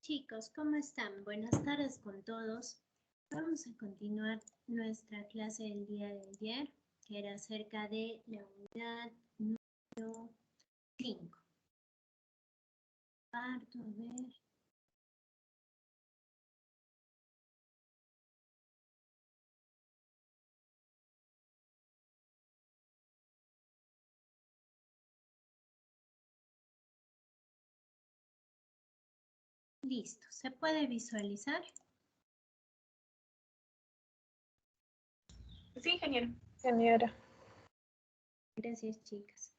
Chicos, ¿cómo están? Buenas tardes con todos. Vamos a continuar nuestra clase del día de ayer, que era acerca de la unidad número 5. Parto, a ver. Listo, ¿se puede visualizar? Sí, ingeniera. Gracias, chicas.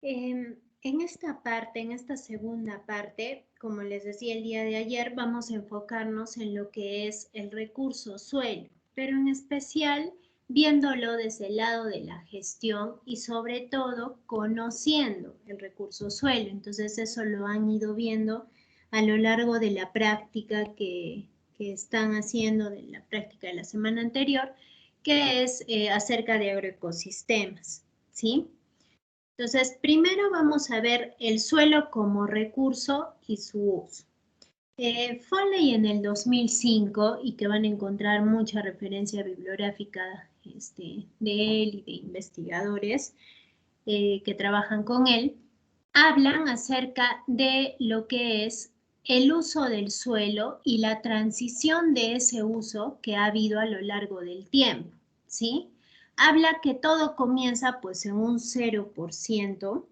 En esta parte, en esta segunda parte, como les decía el día de ayer, vamos a enfocarnos en lo que es el recurso suelo, pero en especial viéndolo desde el lado de la gestión y sobre todo conociendo el recurso suelo. Entonces eso lo han ido viendo a lo largo de la práctica que están haciendo, de la práctica de la semana anterior, que es acerca de agroecosistemas, ¿sí? Entonces, primero vamos a ver el suelo como recurso y su uso. Foley en el 2005, y que van a encontrar mucha referencia bibliográfica de él y de investigadores que trabajan con él, hablan acerca de lo que es el uso del suelo y la transición de ese uso que ha habido a lo largo del tiempo, ¿sí? Habla que todo comienza pues en un 0%,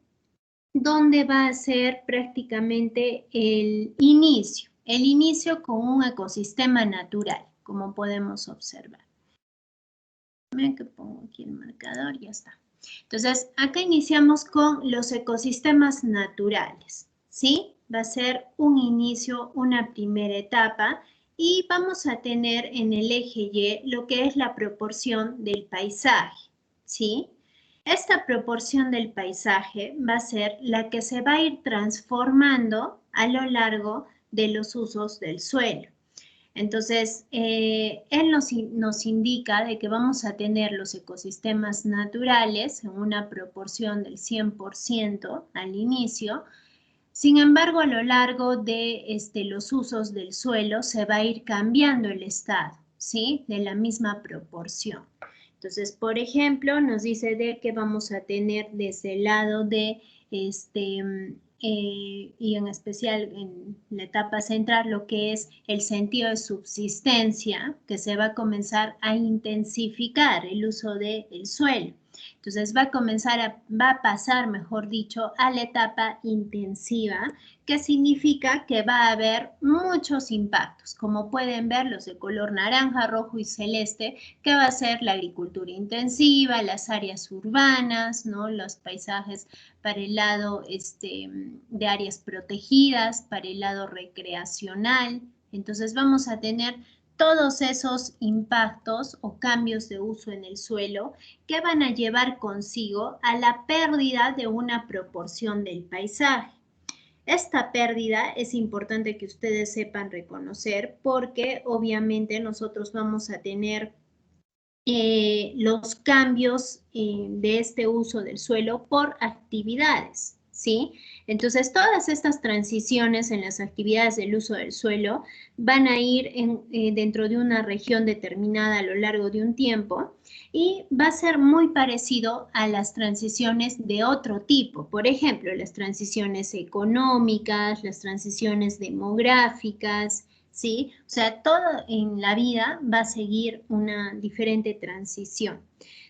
donde va a ser prácticamente el inicio con un ecosistema natural, como podemos observar. Ven que pongo aquí el marcador, ya está. Entonces, acá iniciamos con los ecosistemas naturales, ¿sí? Va a ser un inicio, una primera etapa, y vamos a tener en el eje Y lo que es la proporción del paisaje, ¿sí? Esta proporción del paisaje va a ser la que se va a ir transformando a lo largo de los usos del suelo. Entonces, él nos indica de que vamos a tener los ecosistemas naturales en una proporción del 100% al inicio. Sin embargo, a lo largo de los usos del suelo se va a ir cambiando el estado, ¿sí? De la misma proporción. Entonces, por ejemplo, nos dice de que vamos a tener desde el lado de y en especial en la etapa central, lo que es el sentido de subsistencia, que se va a comenzar a intensificar el uso del suelo. Entonces va a pasar, mejor dicho, a la etapa intensiva, que significa que va a haber muchos impactos, como pueden ver los de color naranja, rojo y celeste, que va a ser la agricultura intensiva, las áreas urbanas, ¿no? Los paisajes para el lado de áreas protegidas, para el lado recreacional. Entonces vamos a tener todos esos impactos o cambios de uso en el suelo que van a llevar consigo a la pérdida de una proporción del paisaje. Esta pérdida es importante que ustedes sepan reconocer, porque obviamente nosotros vamos a tener los cambios de este uso del suelo por actividades, ¿sí? Entonces, todas estas transiciones en las actividades del uso del suelo van a ir dentro de una región determinada a lo largo de un tiempo, y va a ser muy parecido a las transiciones de otro tipo. Por ejemplo, las transiciones económicas, las transiciones demográficas, ¿sí? O sea, todo en la vida va a seguir una diferente transición.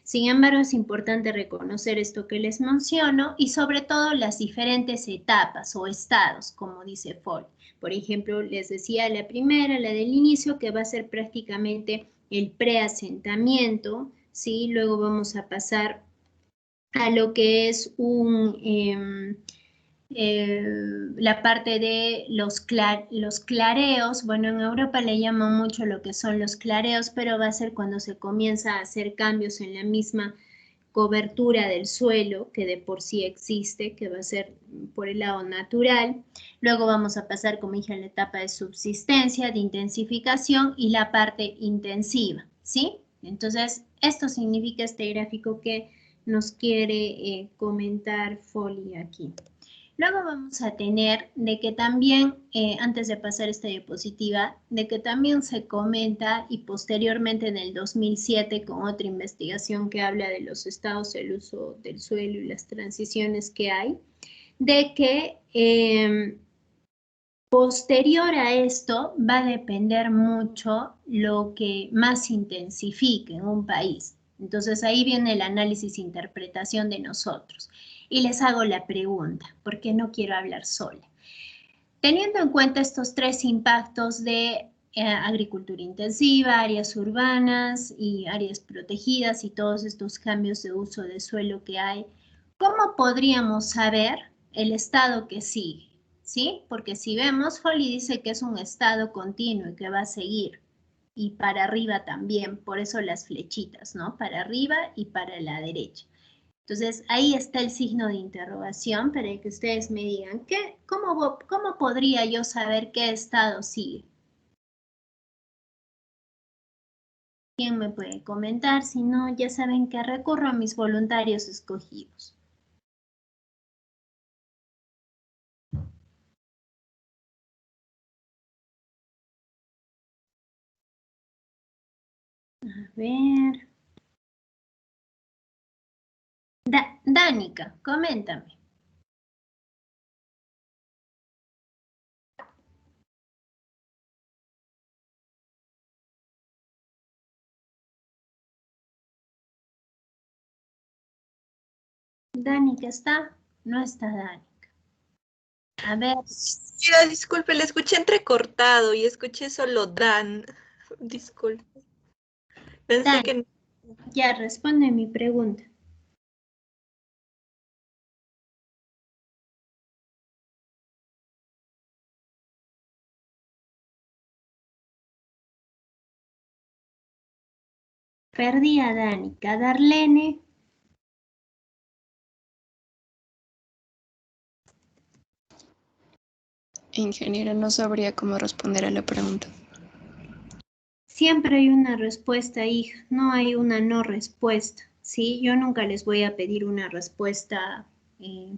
Sin embargo, es importante reconocer esto que les menciono, y sobre todo las diferentes etapas o estados, como dice Foley. Por ejemplo, les decía la primera, la del inicio, que va a ser prácticamente el preasentamiento, ¿sí? Luego vamos a pasar a lo que es la parte de los clareos. Bueno, en Europa le llaman mucho lo que son los clareos, pero va a ser cuando se comienza a hacer cambios en la misma cobertura del suelo, que de por sí existe, que va a ser por el lado natural. Luego vamos a pasar, como dije, a la etapa de subsistencia, de intensificación y la parte intensiva, ¿sí? Entonces, esto significa este gráfico que nos quiere comentar Foley aquí. Luego vamos a tener de que también, antes de pasar esta diapositiva, de que también se comenta y posteriormente en el 2007 con otra investigación que habla de los estados del uso del suelo y las transiciones que hay, de que posterior a esto va a depender mucho lo que más se intensifique en un país. Entonces ahí viene el análisis e interpretación de nosotros. Y les hago la pregunta, porque no quiero hablar sola. Teniendo en cuenta estos tres impactos de agricultura intensiva, áreas urbanas y áreas protegidas y todos estos cambios de uso de suelo que hay, ¿cómo podríamos saber el estado que sigue? ¿Sí? Porque si vemos, Foley dice que es un estado continuo y que va a seguir. Y para arriba también, por eso las flechitas, ¿no? Para arriba y para la derecha. Entonces, ahí está el signo de interrogación para que ustedes me digan, ¿cómo podría yo saber qué estado sigue? ¿Quién me puede comentar? Si no, ya saben que recurro a mis voluntarios escogidos. A ver. Danica, coméntame. ¿Danica está? No está Danica. A ver, Mira, disculpe, le escuché entrecortado y escuché solo Dan. Disculpe. Pensé Danica, que ya responde mi pregunta. Perdí a Danica. Darlene, Ingeniera, no sabría cómo responder a la pregunta. siempre hay una respuesta, hija, no hay una no respuesta, ¿sí? Yo nunca les voy a pedir una respuesta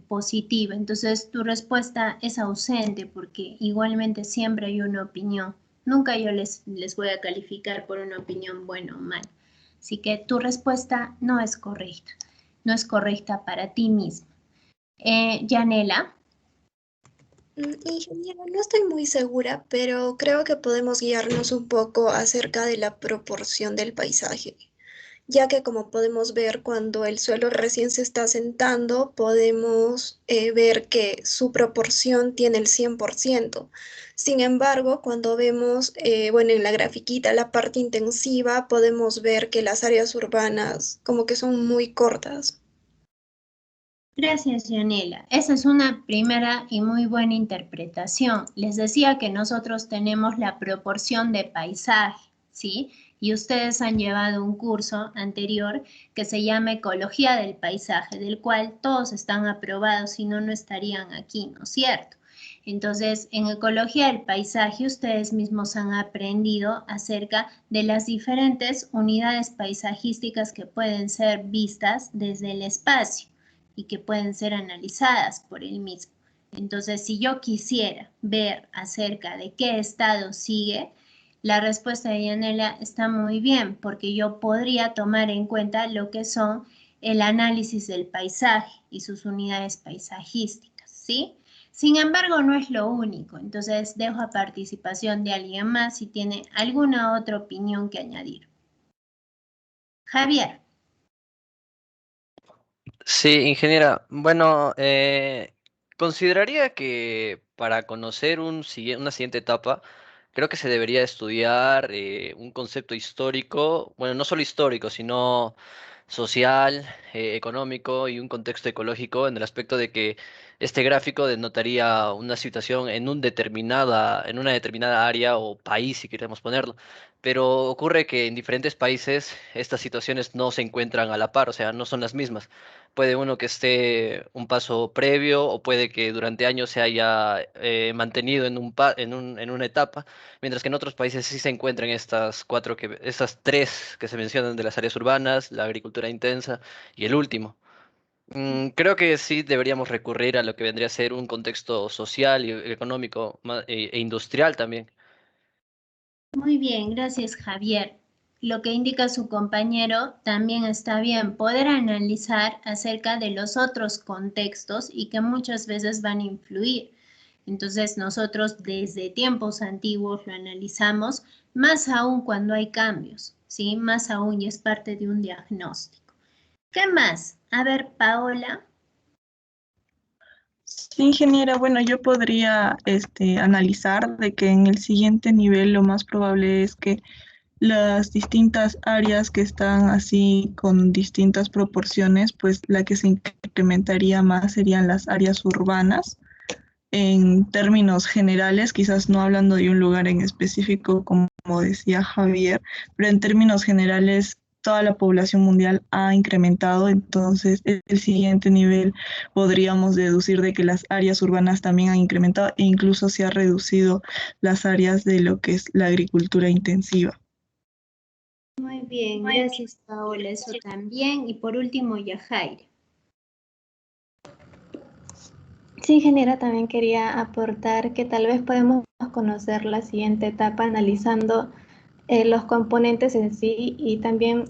positiva, entonces tu respuesta es ausente porque igualmente siempre hay una opinión. Nunca yo les voy a calificar por una opinión buena o mala. Así que tu respuesta no es correcta para ti misma. Yanela. Ingeniero, no estoy muy segura, pero creo que podemos guiarnos un poco acerca de la proporción del paisaje, ya que como podemos ver cuando el suelo recién se está asentando, podemos ver que su proporción tiene el 100%. Sin embargo, cuando vemos, bueno, en la grafiquita, la parte intensiva, podemos ver que las áreas urbanas como que son muy cortas. Gracias, Yanela. Esa es una primera y muy buena interpretación. Les decía que nosotros tenemos la proporción de paisaje, ¿sí? Y ustedes han llevado un curso anterior que se llama Ecología del Paisaje, del cual todos están aprobados, si no, no estarían aquí, ¿no es cierto? Entonces, en Ecología del Paisaje, ustedes mismos han aprendido acerca de las diferentes unidades paisajísticas que pueden ser vistas desde el espacio y que pueden ser analizadas por él mismo. Entonces, si yo quisiera ver acerca de qué estado sigue, la respuesta de Yanela está muy bien, porque yo podría tomar en cuenta lo que son el análisis del paisaje y sus unidades paisajísticas, ¿sí? Sin embargo, no es lo único, entonces dejo a participación de alguien más si tiene alguna otra opinión que añadir. Javier. Sí, ingeniera. Bueno, consideraría que para conocer una siguiente etapa, creo que se debería estudiar un concepto histórico, bueno, no solo histórico, sino social, económico y un contexto ecológico en el aspecto de que este gráfico denotaría una situación en una determinada área o país, si queremos ponerlo. Pero ocurre que en diferentes países estas situaciones no se encuentran a la par, o sea, no son las mismas. Puede uno que esté un paso previo o puede que durante años se haya mantenido en una etapa, mientras que en otros países sí se encuentran estas tres que se mencionan de las áreas urbanas, la agricultura intensa y el último. Creo que sí deberíamos recurrir a lo que vendría a ser un contexto social y económico e industrial también. Muy bien, gracias Javier. Lo que indica su compañero también está bien, poder analizar acerca de los otros contextos y que muchas veces van a influir. Entonces nosotros desde tiempos antiguos lo analizamos, más aún cuando hay cambios, ¿sí? Más aún y es parte de un diagnóstico. ¿Qué más? A ver, Paola. Sí, ingeniera, bueno, yo podría analizar de que en el siguiente nivel lo más probable es que las distintas áreas que están así con distintas proporciones, pues la que se incrementaría más serían las áreas urbanas. En términos generales, quizás no hablando de un lugar en específico, como decía Javier, pero en términos generales, toda la población mundial ha incrementado, entonces el siguiente nivel podríamos deducir de que las áreas urbanas también han incrementado e incluso se ha reducido las áreas de lo que es la agricultura intensiva. Muy bien, gracias Paola, eso también. Y por último, Yajaira. Sí, ingeniera, también quería aportar que tal vez podemos conocer la siguiente etapa analizando los componentes en sí y también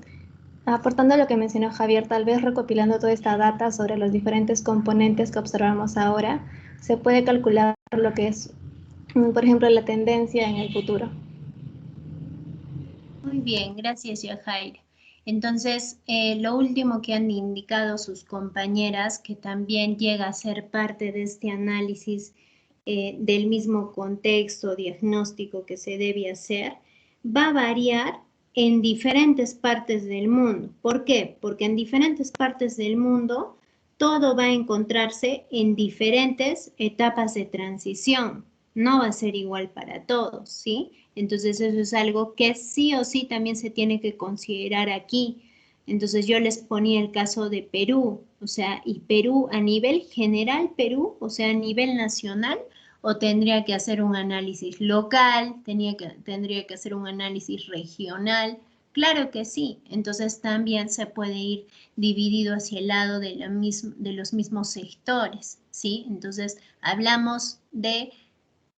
aportando lo que mencionó Javier, tal vez recopilando toda esta data sobre los diferentes componentes que observamos ahora, se puede calcular lo que es, por ejemplo, la tendencia en el futuro. Muy bien, gracias Yajaira. Entonces, lo último que han indicado sus compañeras, que también llega a ser parte de este análisis del mismo contexto diagnóstico que se debe hacer, va a variar en diferentes partes del mundo. ¿Por qué? Porque en diferentes partes del mundo todo va a encontrarse en diferentes etapas de transición. No va a ser igual para todos, ¿sí? Entonces eso es algo que sí o sí también se tiene que considerar aquí. Entonces yo les ponía el caso de Perú, o sea, y Perú a nivel general, Perú, o sea, a nivel nacional, o tendría que hacer un análisis local, tendría que hacer un análisis regional. Claro que sí, entonces también se puede ir dividido hacia el lado de los mismos sectores, ¿sí? Entonces hablamos de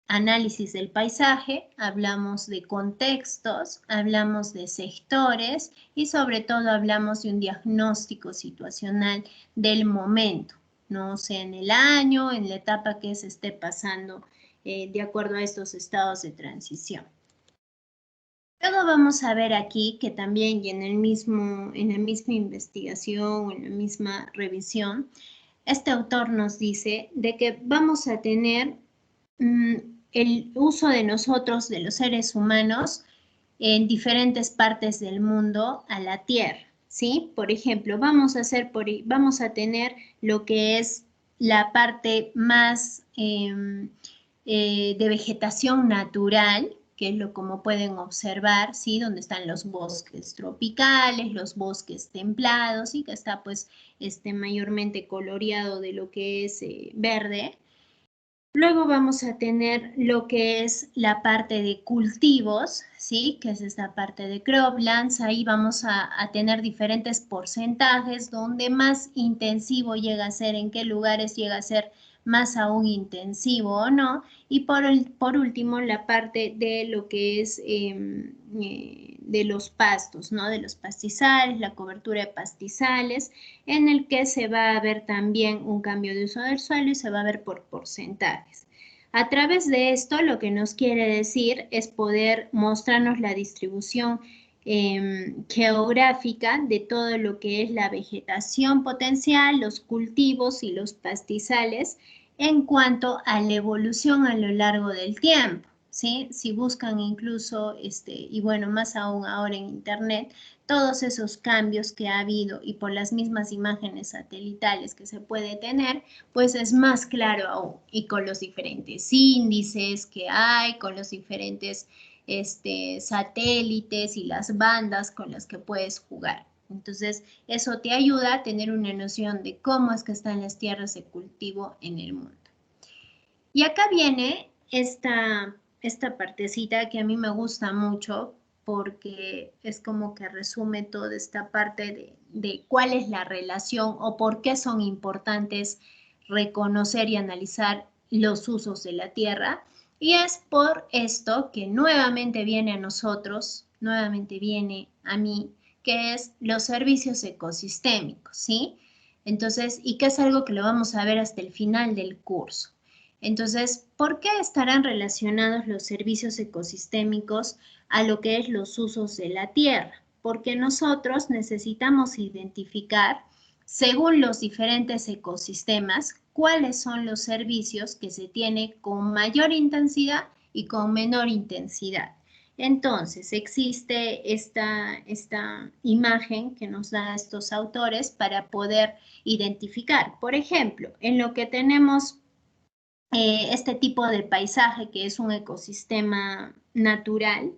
análisis del paisaje, hablamos de contextos, hablamos de sectores y sobre todo hablamos de un diagnóstico situacional del momento, no sea en el año, en la etapa que se esté pasando de acuerdo a estos estados de transición. Luego vamos a ver aquí que también y en la misma investigación, en la misma revisión, este autor nos dice de que vamos a tener el uso de nosotros, de los seres humanos, en diferentes partes del mundo a la Tierra, ¿sí? Por ejemplo, vamos a tener lo que es la parte más de vegetación natural, que es lo como pueden observar, ¿sí? Donde están los bosques tropicales, los bosques templados, ¿sí? Que está pues mayormente coloreado de lo que es verde. Luego vamos a tener lo que es la parte de cultivos, ¿sí? Que es esta parte de croplands. Ahí vamos a tener diferentes porcentajes donde más intensivo llega a ser, en qué lugares llega a ser más aún intensivo o no. Y por último, la parte de lo que es de los pastos, ¿no? De los pastizales, la cobertura de pastizales, en el que se va a ver también un cambio de uso del suelo y se va a ver por porcentajes. A través de esto, lo que nos quiere decir es poder mostrarnos la distribución geográfica de todo lo que es la vegetación potencial, los cultivos y los pastizales en cuanto a la evolución a lo largo del tiempo, ¿sí? Si buscan incluso, y bueno, más aún ahora en Internet, todos esos cambios que ha habido y por las mismas imágenes satelitales que se puede tener, pues es más claro aún. Y con los diferentes índices que hay, con los diferentes satélites y las bandas con las que puedes jugar. Entonces, eso te ayuda a tener una noción de cómo es que están las tierras de cultivo en el mundo. Y acá viene esta partecita que a mí me gusta mucho porque es como que resume toda esta parte de cuál es la relación o por qué son importantes reconocer y analizar los usos de la tierra. Y es por esto que nuevamente viene a nosotros, nuevamente viene a mí, que es los servicios ecosistémicos, ¿sí? Entonces, y que es algo que lo vamos a ver hasta el final del curso. Entonces, ¿por qué estarán relacionados los servicios ecosistémicos a lo que es los usos de la tierra? Porque nosotros necesitamos identificar, según los diferentes ecosistemas, cuáles son los servicios que se tienen con mayor intensidad y con menor intensidad. Entonces, existe esta imagen que nos da estos autores para poder identificar. Por ejemplo, en lo que tenemos este tipo de paisaje que es un ecosistema natural,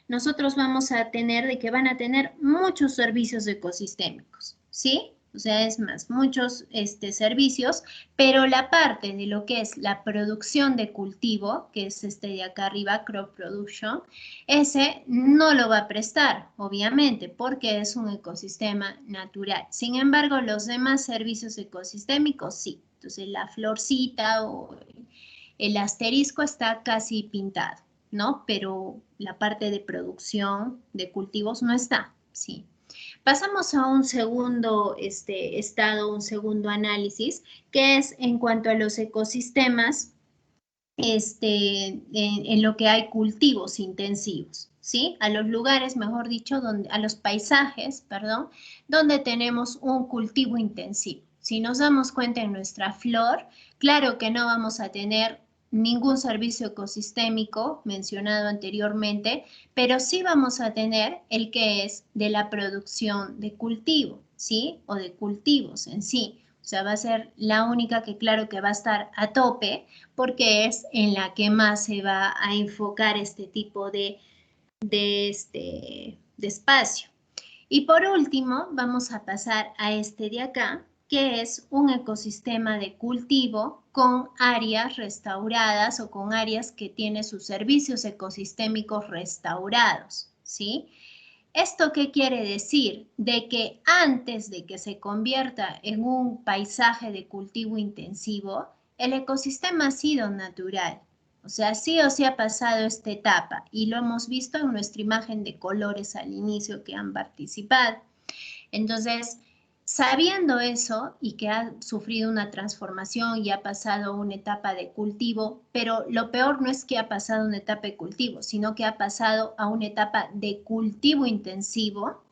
nosotros vamos a tener de que van a tener muchos servicios ecosistémicos, ¿sí? O sea, es más, muchos servicios, pero la parte de lo que es la producción de cultivo, que es este de acá arriba, crop production, ese no lo va a prestar, obviamente, porque es un ecosistema natural. Sin embargo, los demás servicios ecosistémicos sí. Entonces, la florcita o el asterisco está casi pintado, ¿no? Pero la parte de producción de cultivos no está, ¿sí? Pasamos a un segundo estado, un segundo análisis, que es en cuanto a los ecosistemas, en lo que hay cultivos intensivos, ¿sí? A los lugares, mejor dicho, a los paisajes, perdón, donde tenemos un cultivo intensivo. Si nos damos cuenta en nuestra flor, claro que no vamos a tener ningún servicio ecosistémico mencionado anteriormente, pero sí vamos a tener el que es de la producción de cultivo, ¿sí? O de cultivos en sí. O sea, va a ser la única que claro que va a estar a tope porque es en la que más se va a enfocar este tipo de espacio. Y por último, vamos a pasar a este de acá, que es un ecosistema de cultivo con áreas restauradas o con áreas que tienen sus servicios ecosistémicos restaurados, ¿sí? ¿Esto qué quiere decir? De que antes de que se convierta en un paisaje de cultivo intensivo, el ecosistema ha sido natural. O sea, sí o sí ha pasado esta etapa y lo hemos visto en nuestra imagen de colores al inicio que han participado. Entonces, sabiendo eso y que ha sufrido una transformación y ha pasado una etapa de cultivo, pero lo peor no es que ha pasado una etapa de cultivo, sino que ha pasado a una etapa de cultivo intensivo,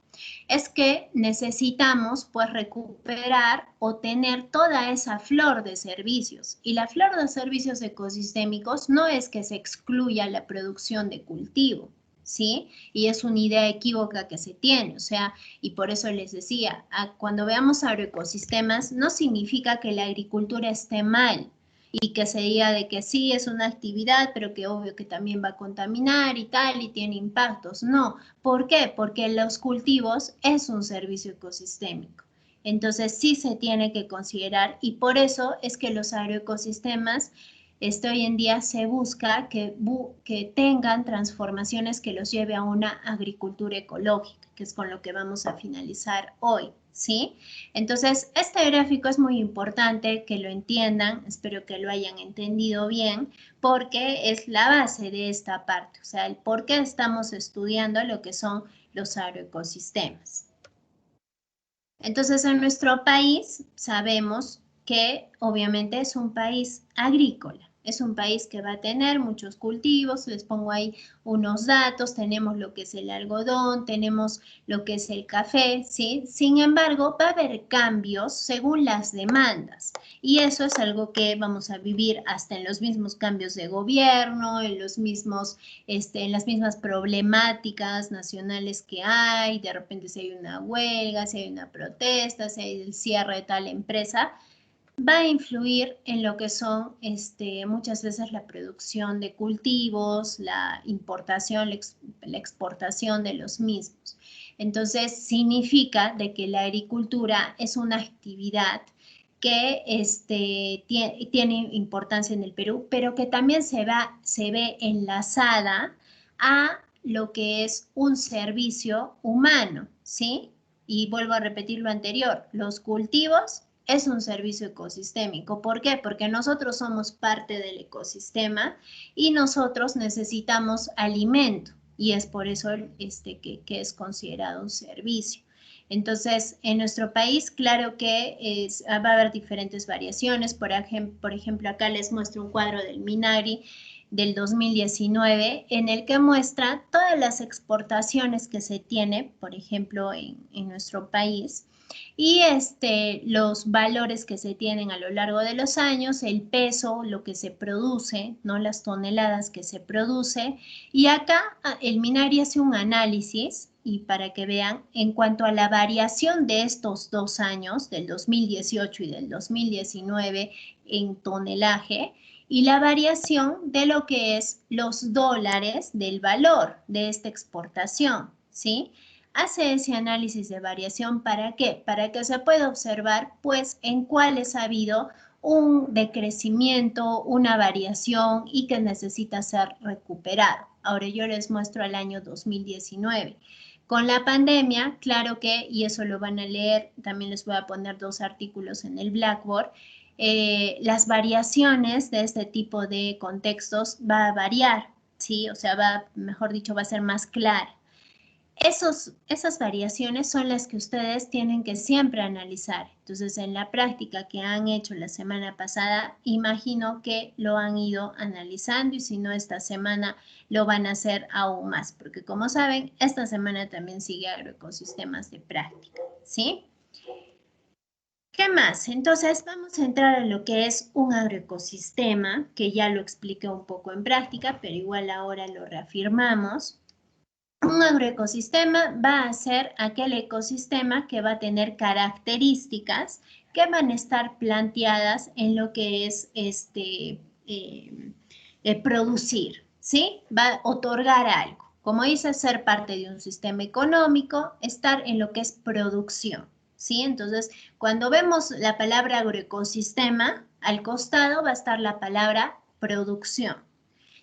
es que necesitamos pues recuperar o tener toda esa flor de servicios. Y la flor de servicios ecosistémicos no es que se excluya la producción de cultivo, ¿sí? Y es una idea equívoca que se tiene, o sea, y por eso les decía, cuando veamos agroecosistemas no significa que la agricultura esté mal, y que se diga de que sí es una actividad, pero que obvio que también va a contaminar y tal, y tiene impactos. No, ¿por qué? Porque los cultivos es un servicio ecosistémico. Entonces sí se tiene que considerar y por eso es que los agroecosistemas hoy en día se busca que tengan transformaciones que los lleve a una agricultura ecológica, que es con lo que vamos a finalizar hoy, ¿sí? Entonces, este gráfico es muy importante que lo entiendan, espero que lo hayan entendido bien, porque es la base de esta parte, o sea, el por qué estamos estudiando lo que son los agroecosistemas. Entonces, en nuestro país sabemos que obviamente es un país agrícola. Es un país que va a tener muchos cultivos, les pongo ahí unos datos, tenemos lo que es el algodón, tenemos lo que es el café, ¿sí? Sin embargo, va a haber cambios según las demandas y eso es algo que vamos a vivir hasta en los mismos cambios de gobierno, en los mismos, en las mismas problemáticas nacionales que hay, de repente si hay una huelga, si hay una protesta, si hay el cierre de tal empresa, va a influir en lo que son muchas veces la producción de cultivos, la importación, la exportación de los mismos. Entonces, significa de que la agricultura es una actividad que tiene importancia en el Perú, pero que también se ve enlazada a lo que es un servicio humano, ¿sí? Y vuelvo a repetir lo anterior, los cultivos es un servicio ecosistémico. ¿Por qué? Porque nosotros somos parte del ecosistema y nosotros necesitamos alimento y es por eso que es considerado un servicio. Entonces, en nuestro país, claro que va a haber diferentes variaciones. Por ejemplo, acá les muestro un cuadro del Minagri del 2019, en el que muestra todas las exportaciones que se tiene, por ejemplo, en nuestro país, y los valores que se tienen a lo largo de los años, el peso, lo que se produce, ¿no? Las toneladas que se produce. Y acá el Minagri hace un análisis, y para que vean, en cuanto a la variación de estos 2 años, del 2018 y del 2019, en tonelaje, y la variación de lo que es los dólares del valor de esta exportación, ¿sí? Hace ese análisis de variación, ¿para qué? Para que se pueda observar, pues, en cuáles ha habido un decrecimiento, una variación y que necesita ser recuperado. Ahora yo les muestro el año 2019. Con la pandemia, claro que, y eso lo van a leer, también les voy a poner 2 artículos en el Blackboard, las variaciones de este tipo de contextos va a variar, ¿sí? O sea, mejor dicho, va a ser más clara. Esas variaciones son las que ustedes tienen que siempre analizar. Entonces, en la práctica que han hecho la semana pasada, imagino que lo han ido analizando y si no, esta semana lo van a hacer aún más, porque como saben, esta semana también sigue agroecosistemas de práctica, ¿sí? ¿Qué más? Entonces vamos a entrar a lo que es un agroecosistema, que ya lo expliqué un poco en práctica, pero igual ahora lo reafirmamos. Un agroecosistema va a ser aquel ecosistema que va a tener características que van a estar planteadas en lo que es producir, ¿sí? Va a otorgar algo. Como dice, ser parte de un sistema económico, estar en lo que es producción, ¿sí? Entonces, cuando vemos la palabra agroecosistema, al costado va a estar la palabra producción.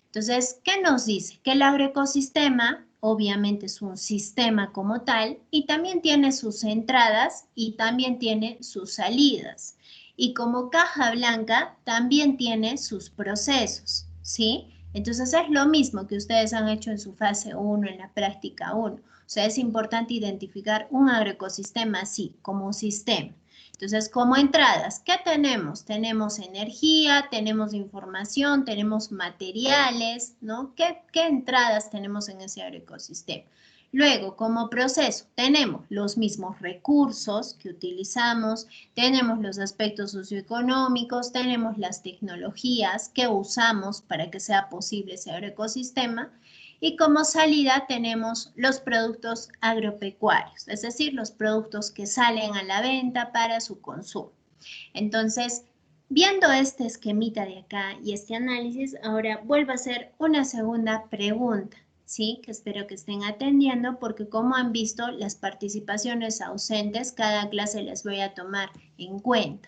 Entonces, ¿qué nos dice? Que el agroecosistema obviamente es un sistema como tal y también tiene sus entradas y también tiene sus salidas. Y como caja blanca también tiene sus procesos, ¿sí? Entonces es lo mismo que ustedes han hecho en su fase 1, en la práctica 1. O sea, es importante identificar un agroecosistema así, como un sistema. Entonces, como entradas, ¿qué tenemos? Tenemos energía, tenemos información, tenemos materiales, ¿no? ¿Qué entradas tenemos en ese agroecosistema? Luego, como proceso, tenemos los mismos recursos que utilizamos, tenemos los aspectos socioeconómicos, tenemos las tecnologías que usamos para que sea posible ese agroecosistema. Y como salida tenemos los productos agropecuarios, es decir, los productos que salen a la venta para su consumo. Entonces, viendo este esquemita de acá y este análisis, ahora vuelvo a hacer una segunda pregunta, ¿sí? Que espero que estén atendiendo porque como han visto, las participaciones ausentes, cada clase les voy a tomar en cuenta.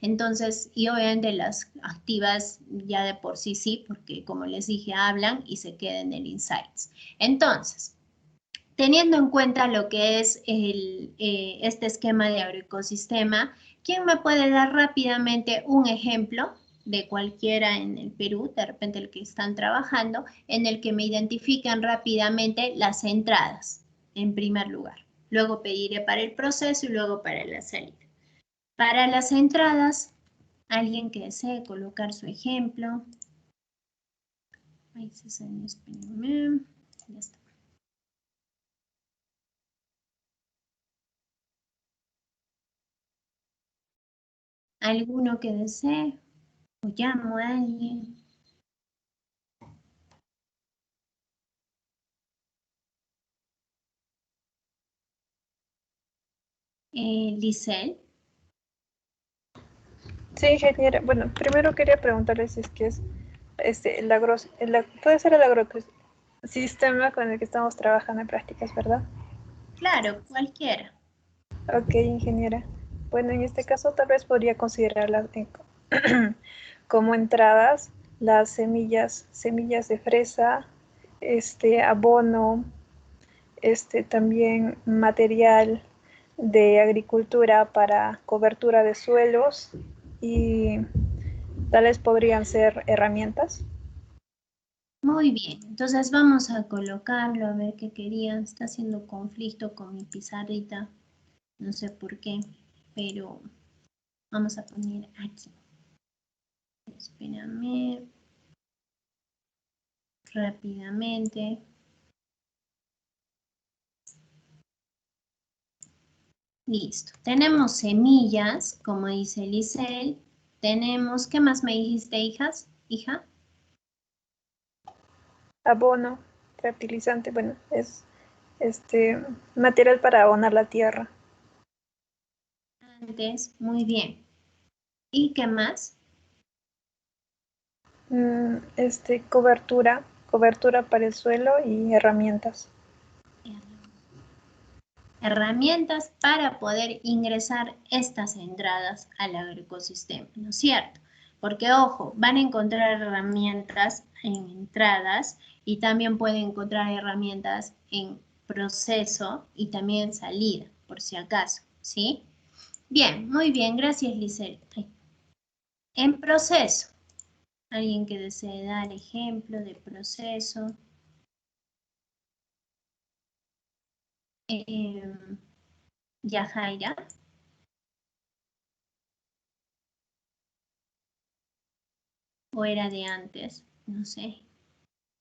Entonces, y obviamente las activas ya de por sí, porque como les dije, hablan y se quedan en el Insights. Entonces, teniendo en cuenta lo que es este esquema de agroecosistema, ¿quién me puede dar rápidamente un ejemplo de cualquiera en el Perú, de repente el que están trabajando, en el que me identifican rápidamente las entradas, en primer lugar? Luego pediré para el proceso y luego para la salida. Para las entradas, alguien que desee colocar su ejemplo. Ahí se salió, espérenme. Ya está. ¿Alguno que desee? O llamo a alguien. Lisel. Sí, ingeniera. Bueno, primero quería preguntarle si es que es puede ser el agrosistema con el que estamos trabajando en prácticas, ¿verdad? Claro, cualquiera. Ok, ingeniera. Bueno, en este caso tal vez podría considerarlas como entradas las semillas de fresa, abono, también material de agricultura para cobertura de suelos y tales podrían ser herramientas. Muy bien, entonces vamos a colocarlo a ver qué querían. Está haciendo conflicto con mi pizarrita, no sé por qué, pero vamos a poner aquí. Espérame rápidamente. Listo. Tenemos semillas, como dice Lisel. Tenemos, ¿qué más me dijiste, hija? Abono, fertilizante, bueno, es material para abonar la tierra. Antes, muy bien. ¿Y qué más? Cobertura para el suelo y herramientas. Herramientas para poder ingresar estas entradas al agroecosistema, ¿no es cierto? Porque, ojo, van a encontrar herramientas en entradas y también pueden encontrar herramientas en proceso y también en salida, por si acaso, ¿sí? Bien, muy bien, gracias, Lisel. En proceso, alguien que desee dar ejemplo de proceso. Yajaira. ¿O era de antes? No sé.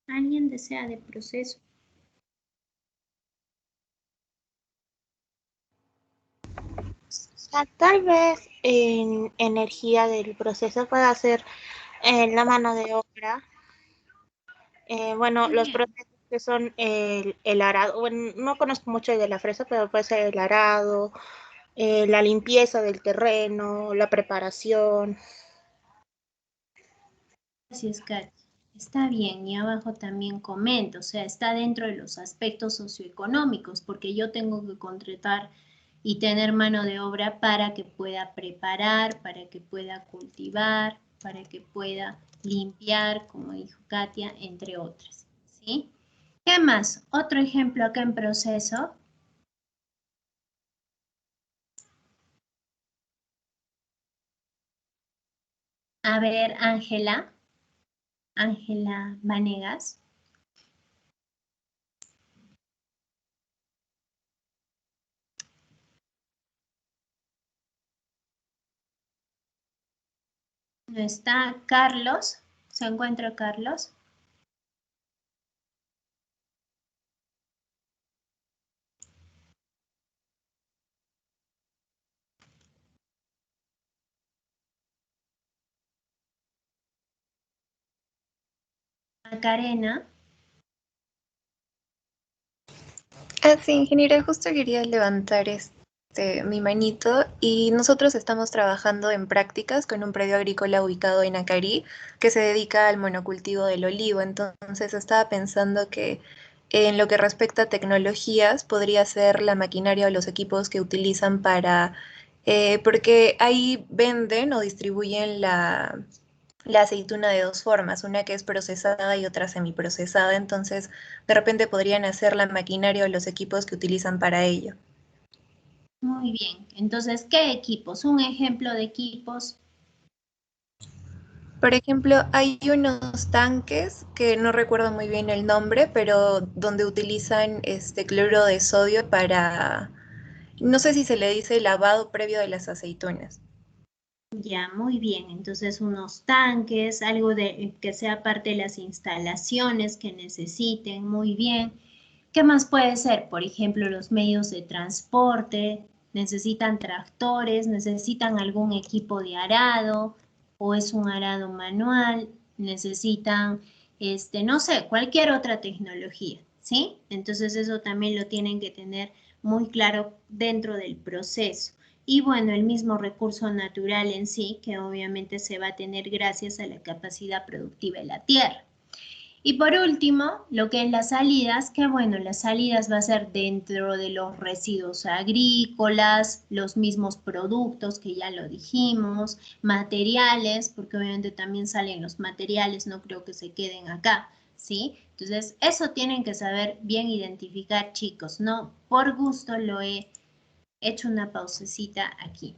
¿Alguien desea de proceso? Tal vez en energía del proceso pueda ser la mano de obra. Bueno, los procesos que son el arado, bueno, no conozco mucho de la fresa, pero puede ser el arado, la limpieza del terreno, la preparación. Gracias, Katy. Está bien, y abajo también comento, o sea, está dentro de los aspectos socioeconómicos, porque yo tengo que contratar y tener mano de obra para que pueda preparar, para que pueda cultivar, para que pueda limpiar, como dijo Katia, entre otras, ¿sí? ¿Qué más? Otro ejemplo acá en proceso. A ver, Ángela Vanegas. No está Carlos. ¿Se encuentra Carlos? Macarena. Sí, ingeniera, justo quería levantar mi manito y nosotros estamos trabajando en prácticas con un predio agrícola ubicado en Acarí que se dedica al monocultivo del olivo. Entonces estaba pensando que en lo que respecta a tecnologías podría ser la maquinaria o los equipos que utilizan porque ahí venden o distribuyen la aceituna de dos formas, una que es procesada y otra semiprocesada, entonces de repente podrían hacer la maquinaria o los equipos que utilizan para ello. Muy bien. Entonces, ¿qué equipos? Un ejemplo de equipos. Por ejemplo, hay unos tanques que no recuerdo muy bien el nombre, pero donde utilizan este cloruro de sodio para, no sé si se le dice lavado previo de las aceitunas. Ya, muy bien. Entonces, unos tanques, algo de que sea parte de las instalaciones que necesiten. Muy bien. ¿Qué más puede ser? Por ejemplo, los medios de transporte. Necesitan tractores, necesitan algún equipo de arado o es un arado manual. Necesitan, no sé, cualquier otra tecnología, ¿sí? Entonces, eso también lo tienen que tener muy claro dentro del proceso. Y bueno, el mismo recurso natural en sí, que obviamente se va a tener gracias a la capacidad productiva de la tierra. Y por último, lo que es las salidas, que bueno, las salidas va a ser dentro de los residuos agrícolas, los mismos productos que ya lo dijimos, materiales, porque obviamente también salen los materiales, no creo que se queden acá, ¿sí? Entonces, eso tienen que saber bien identificar, chicos, no por gusto lo he hecho una pausecita aquí.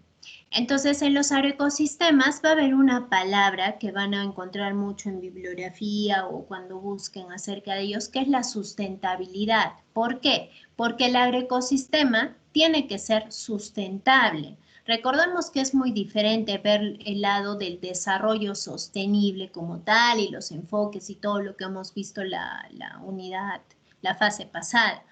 Entonces, en los agroecosistemas va a haber una palabra que van a encontrar mucho en bibliografía o cuando busquen acerca de ellos, que es la sustentabilidad. ¿Por qué? Porque el agroecosistema tiene que ser sustentable. Recordemos que es muy diferente ver el lado del desarrollo sostenible como tal y los enfoques y todo lo que hemos visto la unidad, la fase pasada.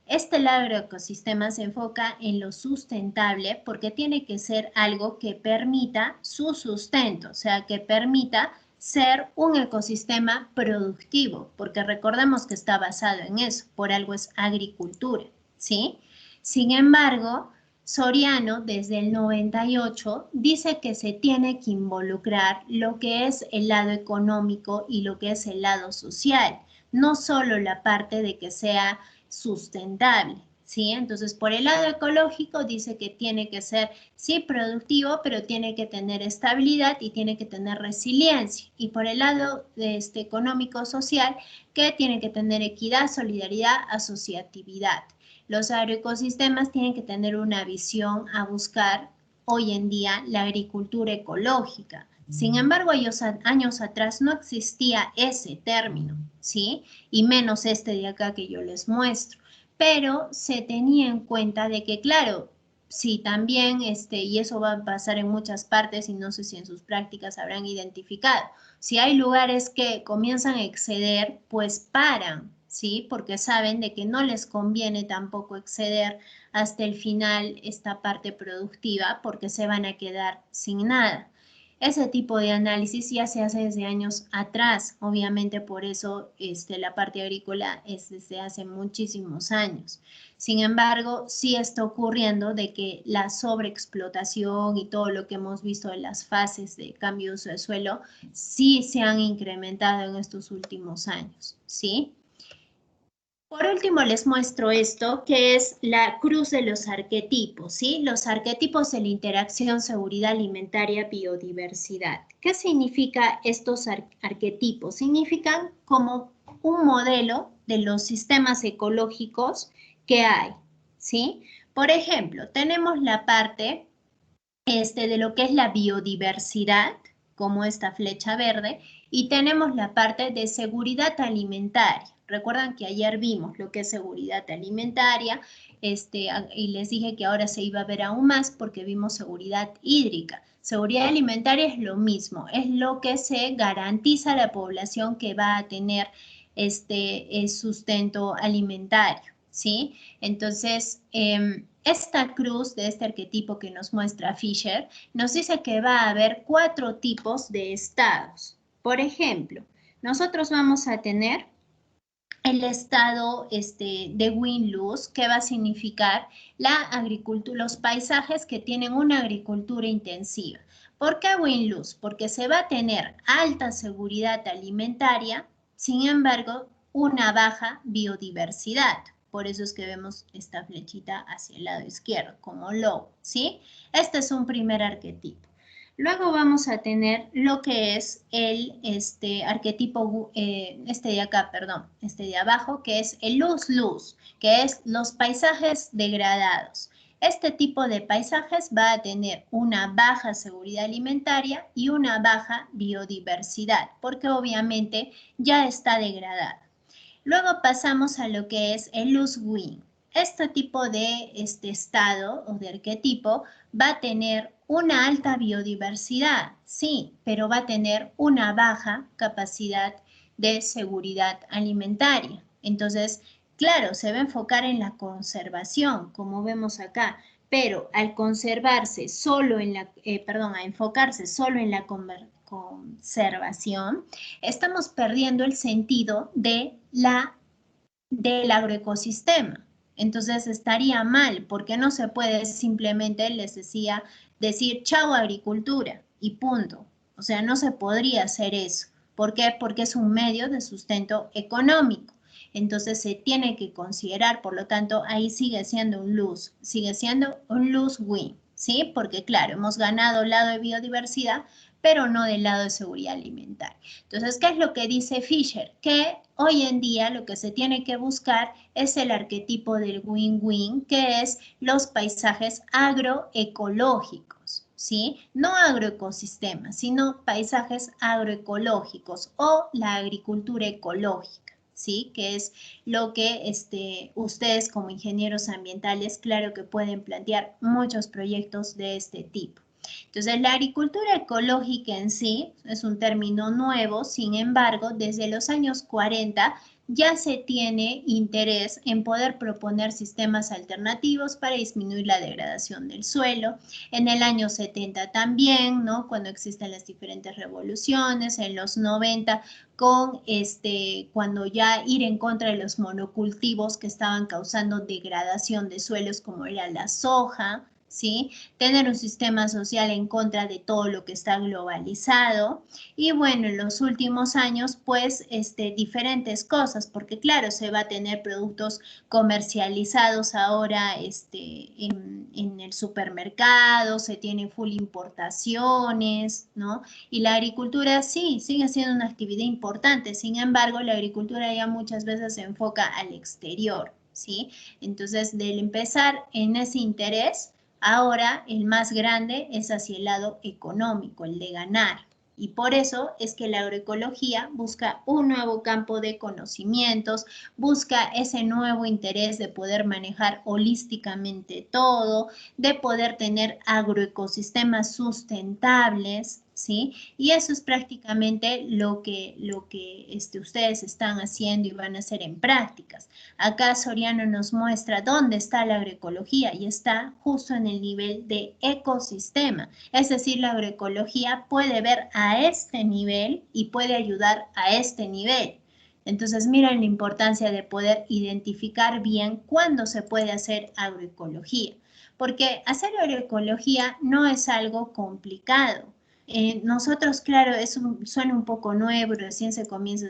Este agroecosistema se enfoca en lo sustentable porque tiene que ser algo que permita su sustento, o sea, que permita ser un ecosistema productivo, porque recordemos que está basado en eso, por algo es agricultura, ¿sí? Sin embargo, Soriano, desde el 98, dice que se tiene que involucrar lo que es el lado económico y lo que es el lado social, no solo la parte de que sea sustentable, ¿sí? Entonces, por el lado ecológico dice que tiene que ser, sí, productivo, pero tiene que tener estabilidad y tiene que tener resiliencia. Y por el lado económico-social, que tiene que tener equidad, solidaridad, asociatividad. Los agroecosistemas tienen que tener una visión a buscar hoy en día la agricultura ecológica. Sin embargo, años atrás no existía ese término, ¿sí? Y menos este de acá que yo les muestro. Pero se tenía en cuenta de que, claro, sí, también, y eso va a pasar en muchas partes y no sé si en sus prácticas habrán identificado. Si hay lugares que comienzan a exceder, pues paran, ¿sí? Porque saben de que no les conviene tampoco exceder hasta el final esta parte productiva porque se van a quedar sin nada. Ese tipo de análisis ya se hace desde años atrás, obviamente por eso la parte agrícola es desde hace muchísimos años. Sin embargo, sí está ocurriendo de que la sobreexplotación y todo lo que hemos visto en las fases de cambio de uso de suelo sí se han incrementado en estos últimos años, ¿sí? Por último, les muestro esto, que es la cruz de los arquetipos, ¿sí? Los arquetipos de la interacción, seguridad alimentaria, biodiversidad. ¿Qué significa estos arquetipos? Significan como un modelo de los sistemas ecológicos que hay, ¿sí? Por ejemplo, tenemos la parte de lo que es la biodiversidad, como esta flecha verde, y tenemos la parte de seguridad alimentaria. Recuerdan que ayer vimos lo que es seguridad alimentaria, y les dije que ahora se iba a ver aún más porque vimos seguridad hídrica. Seguridad alimentaria es lo mismo, es lo que se garantiza a la población que va a tener sustento alimentario, ¿sí? Entonces, esta cruz de este arquetipo que nos muestra Fisher nos dice que va a haber 4 tipos de estados. Por ejemplo, nosotros vamos a tener el estado de win-lose, que va a significar la agricultura, los paisajes que tienen una agricultura intensiva. ¿Por qué win-lose? Porque se va a tener alta seguridad alimentaria, sin embargo, una baja biodiversidad. Por eso es que vemos esta flechita hacia el lado izquierdo, como low, ¿sí? Este es un primer arquetipo. Luego vamos a tener lo que es el arquetipo, de acá, perdón, de abajo, que es el lose-lose, que es los paisajes degradados. Este tipo de paisajes va a tener una baja seguridad alimentaria y una baja biodiversidad, porque obviamente ya está degradada. Luego pasamos a lo que es el lose-win. Este tipo de estado o de arquetipo va a tener una alta biodiversidad, sí, pero va a tener una baja capacidad de seguridad alimentaria. Entonces, claro, se va a enfocar en la conservación, como vemos acá, pero al conservarse solo en la, a enfocarse solo en la conservación, estamos perdiendo el sentido del agroecosistema. Entonces estaría mal, porque no se puede simplemente, les decía, decir chao agricultura y punto. O sea, no se podría hacer eso. ¿Por qué? Porque es un medio de sustento económico. Entonces se tiene que considerar, por lo tanto, ahí sigue siendo un lose win, ¿sí? Porque claro, hemos ganado el lado de biodiversidad, pero no del lado de seguridad alimentaria. Entonces, ¿qué es lo que dice Fisher? Que hoy en día lo que se tiene que buscar es el arquetipo del win-win, que es los paisajes agroecológicos, ¿sí? No agroecosistemas, sino paisajes agroecológicos o la agricultura ecológica, ¿sí? Que es lo que ustedes como ingenieros ambientales, claro que pueden plantear muchos proyectos de este tipo. Entonces, la agricultura ecológica en sí es un término nuevo, sin embargo, desde los años 40 ya se tiene interés en poder proponer sistemas alternativos para disminuir la degradación del suelo. En el año 70 también, ¿no? Cuando existen las diferentes revoluciones, en los 90 con cuando ya ir en contra de los monocultivos que estaban causando degradación de suelos como era la soja, ¿sí? Tener un sistema social en contra de todo lo que está globalizado. Y bueno, en los últimos años, pues, diferentes cosas, porque claro, se va a tener productos comercializados ahora en el supermercado, se tiene full importaciones, ¿no? Y la agricultura sí, sigue siendo una actividad importante, sin embargo, la agricultura ya muchas veces se enfoca al exterior, ¿sí? Entonces, del empezar en ese interés, ahora el más grande es hacia el lado económico, el de ganar. Y por eso es que la agroecología busca un nuevo campo de conocimientos, busca ese nuevo interés de poder manejar holísticamente todo, de poder tener agroecosistemas sustentables, ¿sí? Y eso es prácticamente lo que ustedes están haciendo y van a hacer en prácticas. Acá Soriano nos muestra dónde está la agroecología y está justo en el nivel de ecosistema. Es decir, la agroecología puede ver a este nivel y puede ayudar a este nivel. Entonces, miren la importancia de poder identificar bien cuándo se puede hacer agroecología. Porque hacer agroecología no es algo complicado. Nosotros, claro, suena un poco nuevo, recién se comienza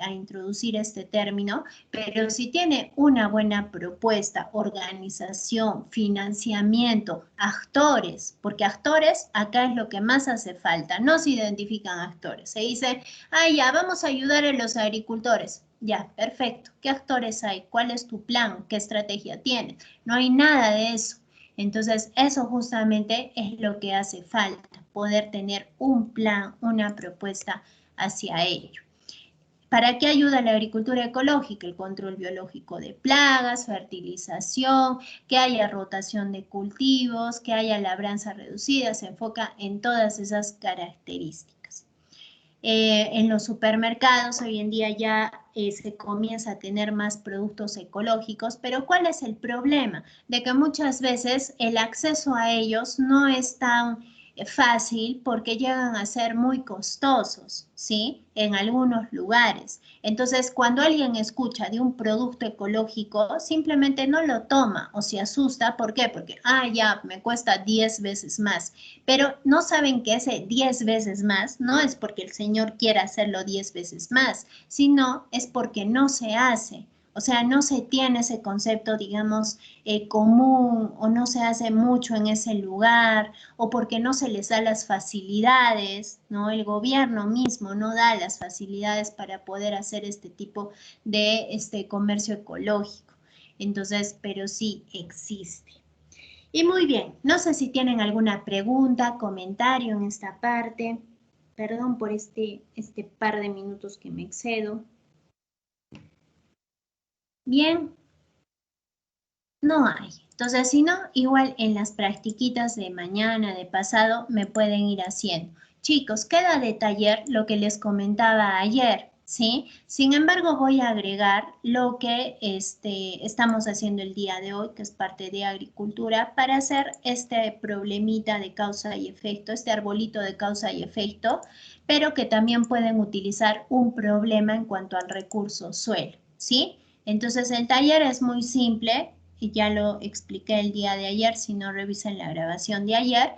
a introducir este término, pero si tiene una buena propuesta, organización, financiamiento, actores, porque actores acá es lo que más hace falta, no se identifican actores, se dice, ya, vamos a ayudar a los agricultores. Ya, perfecto. ¿Qué actores hay? ¿Cuál es tu plan? ¿Qué estrategia tienes? No hay nada de eso. Entonces, eso justamente es lo que hace falta, poder tener un plan, una propuesta hacia ello. ¿Para qué ayuda la agricultura ecológica? El control biológico de plagas, fertilización, que haya rotación de cultivos, que haya labranza reducida, se enfoca en todas esas características. En los supermercados hoy en día ya se comienza a tener más productos ecológicos, pero ¿cuál es el problema? De que muchas veces el acceso a ellos no es tan fácil porque llegan a ser muy costosos, ¿sí? En algunos lugares. Entonces, cuando alguien escucha de un producto ecológico, simplemente no lo toma o se asusta. ¿Por qué? Porque, ya, me cuesta 10 veces más. Pero no saben que ese 10 veces más no es porque el señor quiera hacerlo 10 veces más, sino es porque no se hace. O sea, no se tiene ese concepto, digamos, común, o no se hace mucho en ese lugar, o porque no se les da las facilidades, ¿no? El gobierno mismo no da las facilidades para poder hacer este tipo de comercio ecológico. Entonces, pero sí existe. Y muy bien, no sé si tienen alguna pregunta, comentario en esta parte. Perdón por este par de minutos que me excedo. Bien, no hay. Entonces, si no, igual en las practiquitas de mañana, de pasado, me pueden ir haciendo. Chicos, queda de taller lo que les comentaba ayer, ¿sí? Sin embargo, voy a agregar lo que estamos haciendo el día de hoy, que es parte de agricultura, para hacer este problemita de causa y efecto, este arbolito de causa y efecto, pero que también pueden utilizar un problema en cuanto al recurso suelo, ¿sí? Entonces, el taller es muy simple, y ya lo expliqué el día de ayer, si no revisen la grabación de ayer.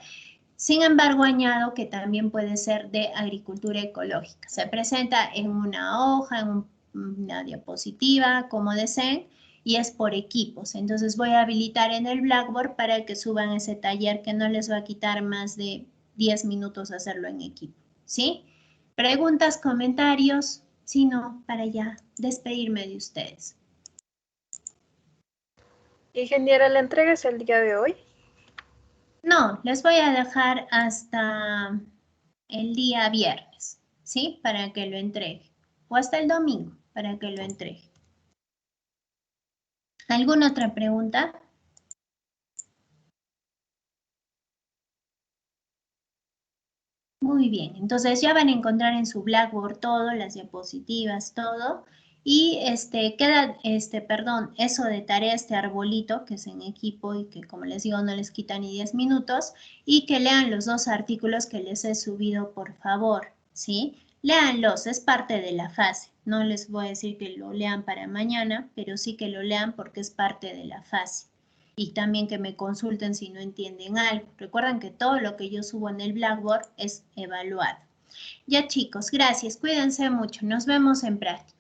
Sin embargo, añado que también puede ser de agricultura ecológica. Se presenta en una hoja, en una diapositiva, como deseen, y es por equipos. Entonces voy a habilitar en el Blackboard para que suban ese taller que no les va a quitar más de 10 minutos hacerlo en equipo, ¿sí? ¿Preguntas, comentarios? Si no, para ya despedirme de ustedes. Ingeniera, ¿la entrega es el día de hoy? No, les voy a dejar hasta el día viernes, ¿sí? Para que lo entregue. O hasta el domingo, para que lo entregue. ¿Alguna otra pregunta? Muy bien, entonces ya van a encontrar en su Blackboard todo, las diapositivas, todo. Y queda, perdón, eso de tarea, este arbolito que es en equipo y que como les digo no les quita ni 10 minutos. Y que lean los 2 artículos que les he subido, por favor, ¿sí? Léanlos, es parte de la fase. No les voy a decir que lo lean para mañana, pero sí que lo lean porque es parte de la fase. Y también que me consulten si no entienden algo. Recuerden que todo lo que yo subo en el Blackboard es evaluado. Ya chicos, gracias, cuídense mucho, nos vemos en práctica.